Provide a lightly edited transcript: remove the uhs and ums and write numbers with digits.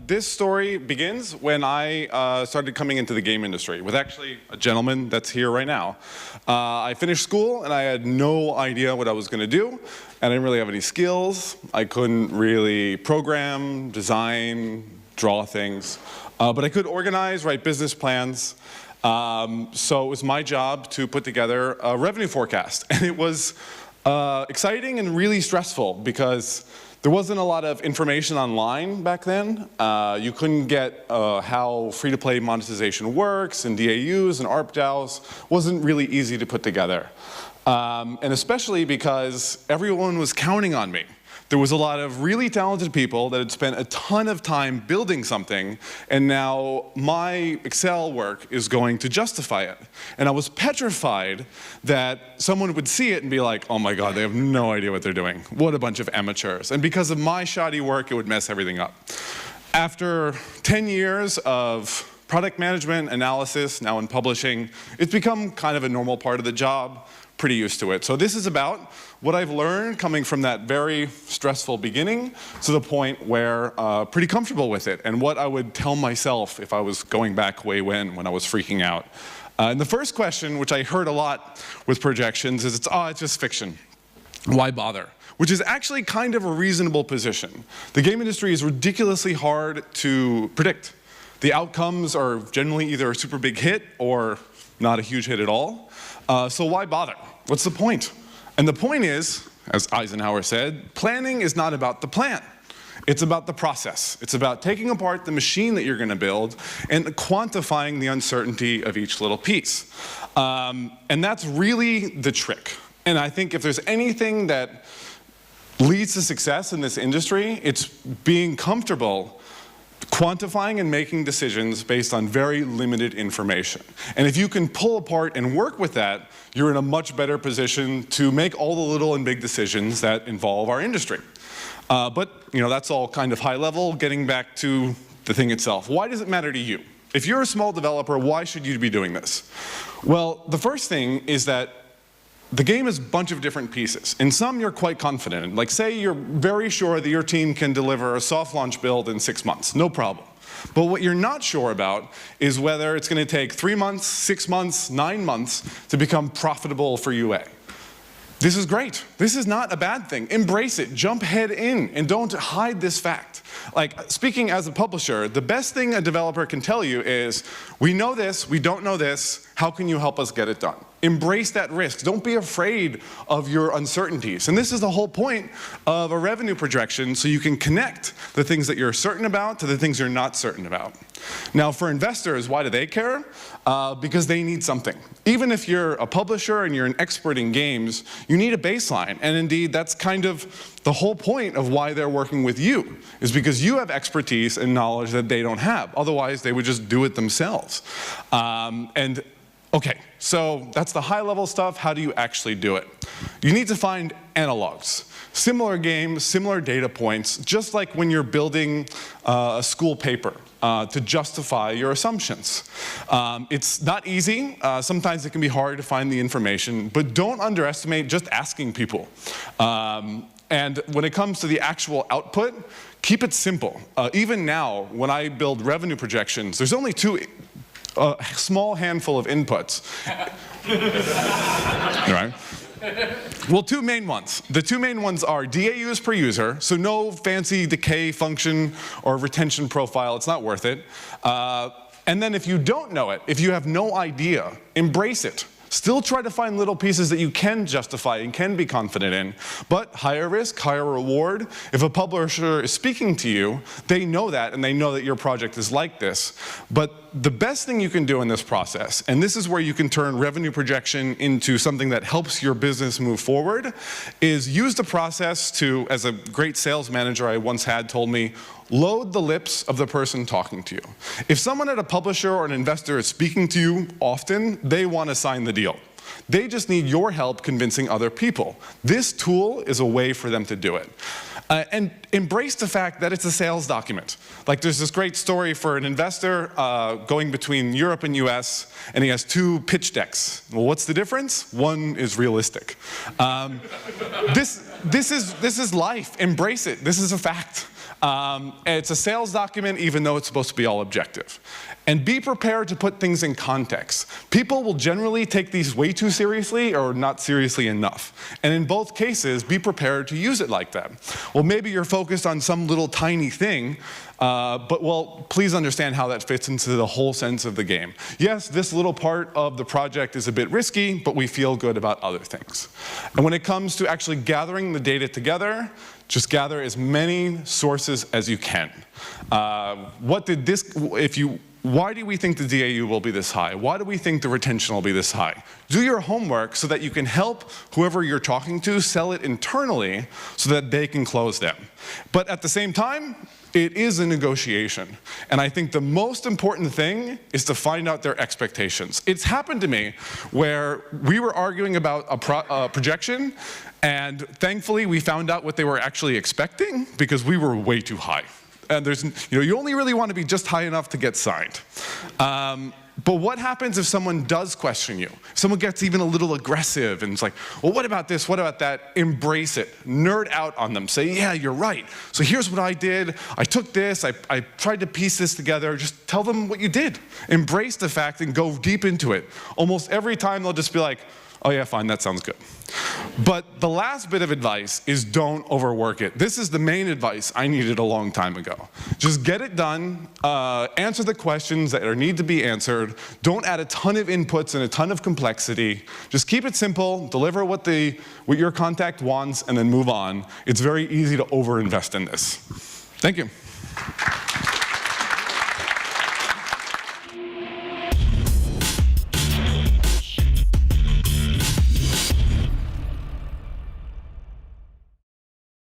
This story begins when I started coming into the game industry with actually a gentleman that's here right now. I finished school and I had no idea what I was going to do, and I didn't really have any skills. I couldn't really program, design, draw things, but I could organize, write business plans. So it was my job to put together a revenue forecast, and it was exciting and really stressful because there wasn't a lot of information online back then. You couldn't get how free-to-play monetization works, and DAUs and ARPDAUs wasn't really easy to put together. And especially because everyone was counting on me. There was a lot of really talented people that had spent a ton of time building something, and now my Excel work is going to justify it. And I was petrified that someone would see it and be like, oh my God, they have no idea what they're doing. What a bunch of amateurs. And because of my shoddy work, it would mess everything up. After 10 years of product management, analysis, now in publishing, it's become kind of a normal part of the job. Pretty used to it. So this is about what I've learned coming from that very stressful beginning to the point where pretty comfortable with it, and what I would tell myself if I was going back way when I was freaking out. And the first question, which I heard a lot with projections, is it's just fiction. Why bother? Which is actually kind of a reasonable position. The game industry is ridiculously hard to predict. The outcomes are generally either a super big hit or not a huge hit at all. So why bother? What's the point? And the point is, as Eisenhower said, planning is not about the plan. It's about the process. It's about taking apart the machine that you're going to build and quantifying the uncertainty of each little piece. And that's really the trick. And I think if there's anything that leads to success in this industry, it's being comfortable quantifying and making decisions based on very limited information. And if you can pull apart and work with that, you're in a much better position to make all the little and big decisions that involve our industry. But that's all kind of high level. Getting back to the thing itself. Why does it matter to you? If you're a small developer, why should you be doing this? Well, the first thing is that the game is a bunch of different pieces. In some, you're quite confident in. Like, say you're very sure that your team can deliver a soft launch build in 6 months. No problem. But what you're not sure about is whether it's going to take 3 months, 6 months, 9 months to become profitable for UA. This is great. This is not a bad thing. Embrace it. Jump head in and don't hide this fact. Like, speaking as a publisher, the best thing a developer can tell you is, we know this, we don't know this, how can you help us get it done? Embrace that risk. Don't be afraid of your uncertainties. And this is the whole point of a revenue projection, so you can connect the things that you're certain about to the things you're not certain about. Now, for investors, why do they care? Because they need something. Even if you're a publisher and you're an expert in games, you need a baseline. And indeed, that's kind of the whole point of why they're working with you, is because you have expertise and knowledge that they don't have. Otherwise, they would just do it themselves. Okay, so that's the high-level stuff. How do you actually do it? You need to find analogs. Similar games, similar data points, just like when you're building a school paper to justify your assumptions. It's not easy. Sometimes it can be hard to find the information, but don't underestimate just asking people. And when it comes to the actual output, keep it simple. Even now, when I build revenue projections, there's only a small handful of inputs. Right? Well, two main ones. The two main ones are DAUs per user, so no fancy decay function or retention profile, it's not worth it. And then if you don't know it, if you have no idea, embrace it. Still try to find little pieces that you can justify and can be confident in, but higher risk, higher reward. If a publisher is speaking to you, they know that, and they know that your project is like this. But the best thing you can do in this process, and this is where you can turn revenue projection into something that helps your business move forward, is use the process to, as a great sales manager I once had told me, load the lips of the person talking to you. If someone at a publisher or an investor is speaking to you often, they want to sign the deal. They just need your help convincing other people. This tool is a way for them to do it. And embrace the fact that it's a sales document. Like, there's this great story for an investor going between Europe and US, and he has 2 pitch decks. Well, what's the difference? One is realistic. This is life. Embrace it. This is a fact. It's a sales document, even though it's supposed to be all objective. And be prepared to put things in context. People will generally take these way too seriously or not seriously enough. And in both cases, be prepared to use it like that. Well, maybe you're focused on some little tiny thing, but well, please understand how that fits into the whole sense of the game. Yes, this little part of the project is a bit risky, but we feel good about other things. And when it comes to actually gathering the data together, just gather as many sources as you can. Why do we think the DAU will be this high? Why do we think the retention will be this high? Do your homework so that you can help whoever you're talking to sell it internally so that they can close them. But at the same time, it is a negotiation. And I think the most important thing is to find out their expectations. It's happened to me where we were arguing about a projection, and thankfully we found out what they were actually expecting because we were way too high. And you only really want to be just high enough to get signed. But what happens if someone does question you? Someone gets even a little aggressive and it's like, well, what about this, what about that? Embrace it, nerd out on them. Say, yeah, you're right. So here's what I did. I took this, I tried to piece this together. Just tell them what you did. Embrace the fact and go deep into it. Almost every time they'll just be like, oh yeah, fine, that sounds good. But the last bit of advice is don't overwork it. This is the main advice I needed a long time ago. Just get it done, answer the questions that need to be answered, don't add a ton of inputs and a ton of complexity. Just keep it simple, deliver what your contact wants, and then move on. It's very easy to overinvest in this. Thank you.